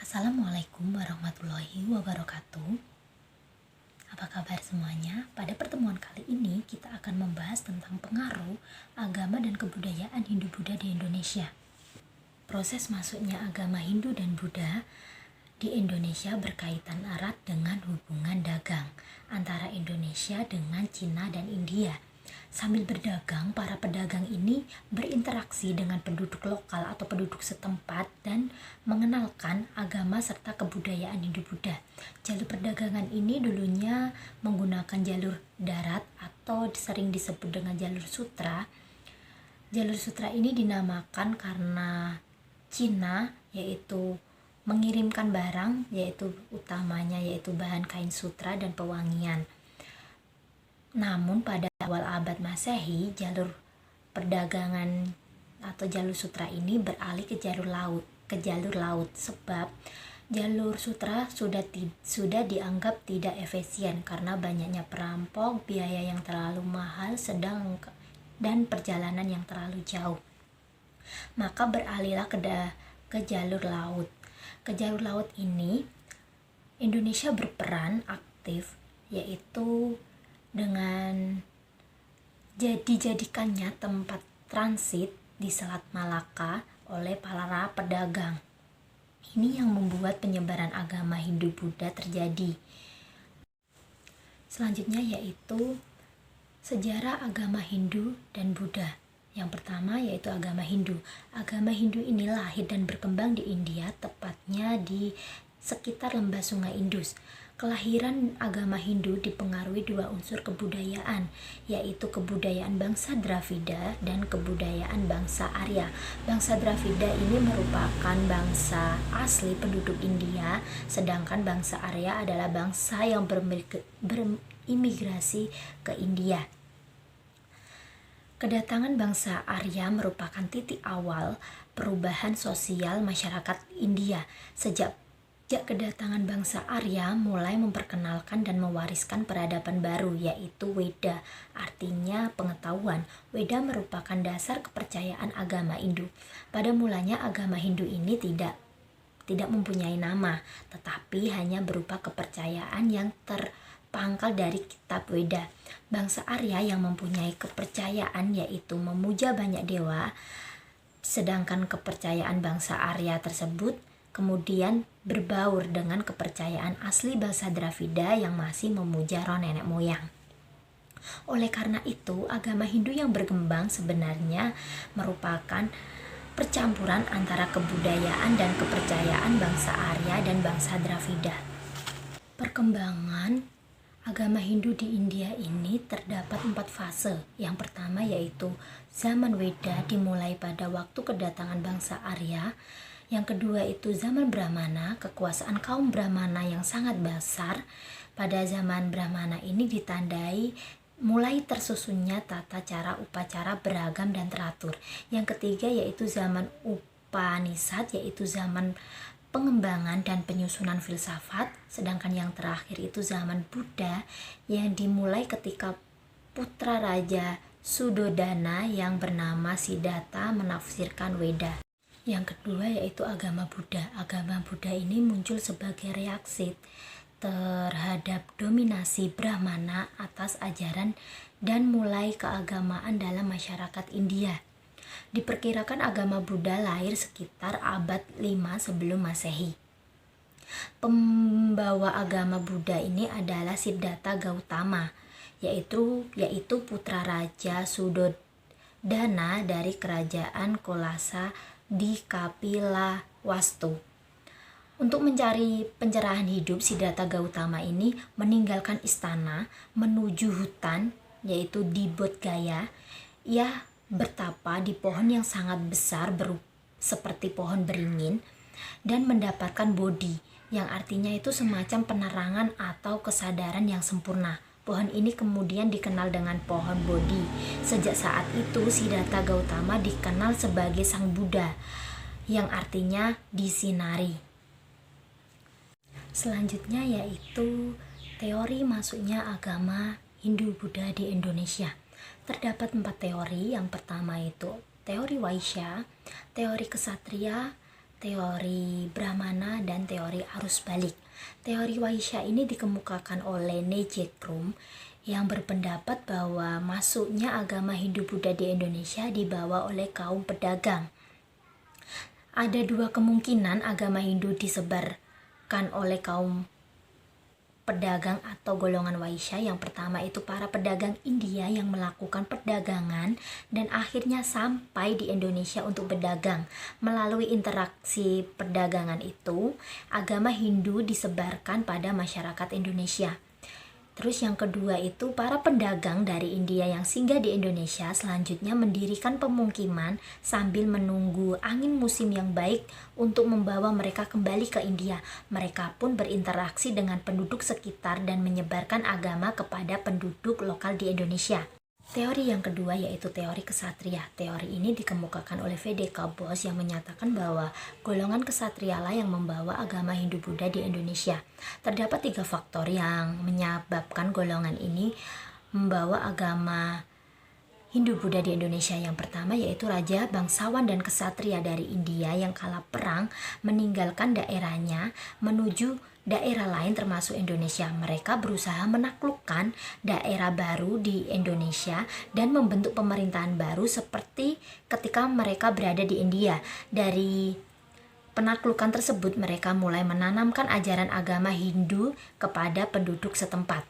Assalamualaikum warahmatullahi wabarakatuh. Apa kabar semuanya? Pada pertemuan kali ini kita akan membahas tentang pengaruh agama dan kebudayaan Hindu-Buddha di Indonesia. Proses masuknya agama Hindu dan Buddha di Indonesia berkaitan erat dengan hubungan dagang antara Indonesia dengan Cina dan India. Sambil berdagang, para pedagang ini berinteraksi dengan penduduk lokal atau penduduk setempat dan mengenalkan agama serta kebudayaan Hindu-Buddha. Jalur perdagangan ini dulunya menggunakan jalur darat atau sering disebut dengan jalur sutra. Jalur sutra ini dinamakan karena Cina yaitu mengirimkan barang yaitu utamanya yaitu bahan kain sutra dan pewangian. Namun pada awal abad Masehi, jalur perdagangan atau jalur sutra ini beralih ke jalur laut sebab jalur sutra sudah dianggap tidak efisien karena banyaknya perampok, biaya yang terlalu mahal dan perjalanan yang terlalu jauh. Maka beralihlah ke jalur laut. Ke jalur laut ini Indonesia berperan aktif yaitu dengan dijadikannya tempat transit di Selat Malaka oleh para pedagang. Ini yang membuat penyebaran agama Hindu-Buddha terjadi. Selanjutnya yaitu sejarah agama Hindu dan Buddha. Yang pertama yaitu agama Hindu. Agama Hindu ini lahir dan berkembang di India, tepatnya di sekitar lembah Sungai Indus. Kelahiran agama Hindu dipengaruhi dua unsur kebudayaan, yaitu kebudayaan bangsa Dravida dan kebudayaan bangsa Arya. Bangsa Dravida ini merupakan bangsa asli penduduk India, sedangkan bangsa Arya adalah bangsa yang berimigrasi ke India. Kedatangan bangsa Arya merupakan titik awal perubahan sosial masyarakat India. Sejak kedatangan bangsa Arya mulai memperkenalkan dan mewariskan peradaban baru yaitu Weda, artinya pengetahuan. Weda merupakan dasar kepercayaan agama Hindu. Pada mulanya agama Hindu ini tidak mempunyai nama, tetapi hanya berupa kepercayaan yang terpangkal dari kitab Weda. Bangsa Arya yang mempunyai kepercayaan yaitu memuja banyak dewa, sedangkan kepercayaan bangsa Arya tersebut kemudian berbaur dengan kepercayaan asli bangsa Dravida yang masih memuja roh nenek moyang. Oleh karena itu, agama Hindu yang berkembang sebenarnya merupakan percampuran antara kebudayaan dan kepercayaan bangsa Arya dan bangsa Dravida. Perkembangan agama Hindu di India ini terdapat 4 fase. Yang pertama yaitu zaman Weda dimulai pada waktu kedatangan bangsa Arya. Yang kedua itu zaman Brahmana, kekuasaan kaum Brahmana yang sangat besar. Pada zaman Brahmana ini ditandai mulai tersusunnya tata cara upacara beragam dan teratur. Yang ketiga yaitu zaman Upanishad, yaitu zaman pengembangan dan penyusunan filsafat. Sedangkan yang terakhir itu zaman Buddha yang dimulai ketika putra Raja Sudodana yang bernama Siddhartha menafsirkan Weda. Yang kedua yaitu agama Buddha. Agama Buddha ini muncul sebagai reaksi terhadap dominasi Brahmana atas ajaran dan mulai keagamaan dalam masyarakat India. Diperkirakan agama Buddha lahir sekitar abad 5 sebelum Masehi. Pembawa agama Buddha ini adalah Siddhartha Gautama, yaitu putra Raja Sudodana dari kerajaan Kolasa di Kapilawastu. Untuk mencari pencerahan hidup, Siddhartha Gautama ini meninggalkan istana menuju hutan yaitu di Bodh Gaya. Ia bertapa di pohon yang sangat besar seperti pohon beringin dan mendapatkan bodhi yang artinya itu semacam penerangan atau kesadaran yang sempurna. Pohon ini kemudian dikenal dengan pohon Bodhi. Sejak saat itu Siddhartha Gautama dikenal sebagai Sang Buddha yang artinya disinari. Selanjutnya yaitu teori masuknya agama Hindu-Buddha di Indonesia. Terdapat 4 teori. Yang pertama itu teori Waisya, teori Kesatria, teori Brahmana dan teori arus balik. Teori Vaishya ini dikemukakan oleh Neje Krum yang berpendapat bahwa masuknya agama Hindu-Buddha di Indonesia dibawa oleh kaum pedagang. Ada dua kemungkinan agama Hindu disebarkan oleh kaum pedagang atau golongan Vaishya. Yang pertama itu para pedagang India yang melakukan perdagangan dan akhirnya sampai di Indonesia untuk berdagang. Melalui interaksi perdagangan itu, agama Hindu disebarkan pada masyarakat Indonesia. Terus yang kedua itu para pedagang dari India yang singgah di Indonesia selanjutnya mendirikan pemukiman sambil menunggu angin musim yang baik untuk membawa mereka kembali ke India. Mereka pun berinteraksi dengan penduduk sekitar dan menyebarkan agama kepada penduduk lokal di Indonesia. Teori yang kedua yaitu teori kesatria. Teori ini dikemukakan oleh V.D.K. Bose yang menyatakan bahwa golongan kesatria lah yang membawa agama Hindu-Buddha di Indonesia. Terdapat 3 faktor yang menyebabkan golongan ini membawa agama Hindu-Buddha di Indonesia. Yang pertama yaitu raja, bangsawan, dan kesatria dari India yang kalah perang meninggalkan daerahnya menuju daerah lain termasuk Indonesia. Mereka berusaha menaklukkan daerah baru di Indonesia dan membentuk pemerintahan baru seperti ketika mereka berada di India. Dari penaklukan tersebut mereka mulai menanamkan ajaran agama Hindu kepada penduduk setempat.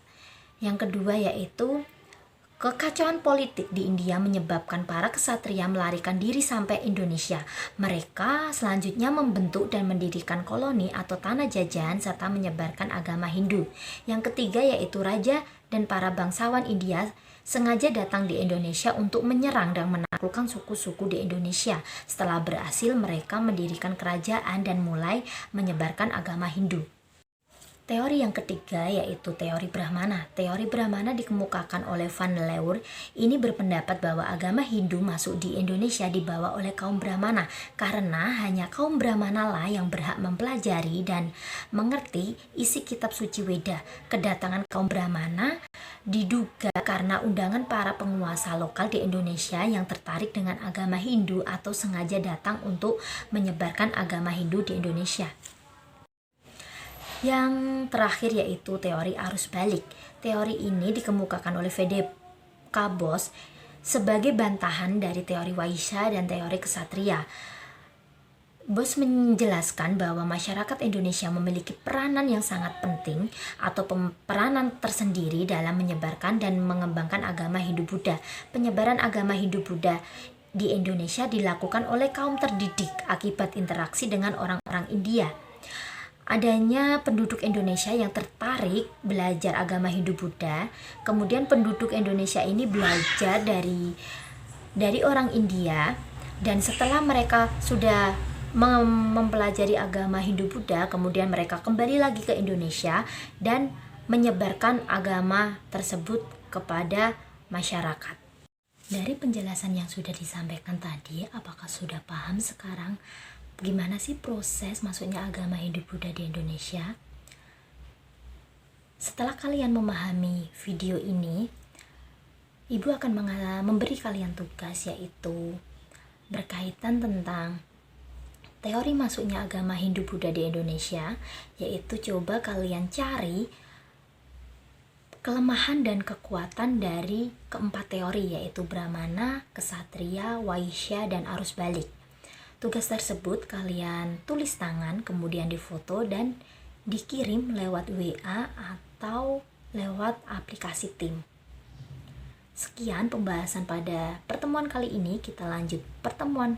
Yang kedua yaitu kekacauan politik di India menyebabkan para kesatria melarikan diri sampai Indonesia. Mereka selanjutnya membentuk dan mendirikan koloni atau tanah jajahan serta menyebarkan agama Hindu. Yang ketiga yaitu raja dan para bangsawan India sengaja datang di Indonesia untuk menyerang dan menaklukkan suku-suku di Indonesia. Setelah berhasil, mereka mendirikan kerajaan dan mulai menyebarkan agama Hindu. Teori yang ketiga yaitu teori Brahmana. Teori Brahmana dikemukakan oleh Van Leur. Ini berpendapat bahwa agama Hindu masuk di Indonesia dibawa oleh kaum Brahmana karena hanya kaum Brahmana lah yang berhak mempelajari dan mengerti isi kitab suci Weda. Kedatangan kaum Brahmana diduga karena undangan para penguasa lokal di Indonesia yang tertarik dengan agama Hindu atau sengaja datang untuk menyebarkan agama Hindu di Indonesia. Yang terakhir yaitu teori arus balik. Teori ini dikemukakan oleh V.D.K. Bose sebagai bantahan dari teori Vaishya dan teori kesatria. Bose menjelaskan bahwa masyarakat Indonesia memiliki peranan yang sangat penting atau peranan tersendiri dalam menyebarkan dan mengembangkan agama Hindu-Buddha. Penyebaran agama Hindu-Buddha di Indonesia dilakukan oleh kaum terdidik akibat interaksi dengan orang-orang India. Adanya penduduk Indonesia yang tertarik belajar agama Hindu-Buddha, kemudian penduduk Indonesia ini belajar dari orang India, dan setelah mereka sudah mempelajari agama Hindu-Buddha, kemudian mereka kembali lagi ke Indonesia dan menyebarkan agama tersebut kepada masyarakat. Dari penjelasan yang sudah disampaikan tadi, apakah sudah paham sekarang gimana sih proses masuknya agama Hindu-Buddha di Indonesia? Setelah kalian memahami video ini, Ibu akan memberi kalian tugas yaitu berkaitan tentang teori masuknya agama Hindu-Buddha di Indonesia, yaitu coba kalian cari kelemahan dan kekuatan dari keempat teori yaitu Brahmana, Kesatria, Vaishya, dan arus balik. Tugas tersebut kalian tulis tangan, kemudian difoto dan dikirim lewat WA atau lewat aplikasi Tim. Sekian pembahasan pada pertemuan kali ini. Kita lanjut pertemuan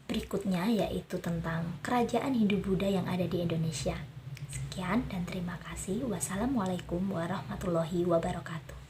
berikutnya yaitu tentang kerajaan Hindu-Buddha yang ada di Indonesia. Sekian dan terima kasih. Wassalamualaikum warahmatullahi wabarakatuh.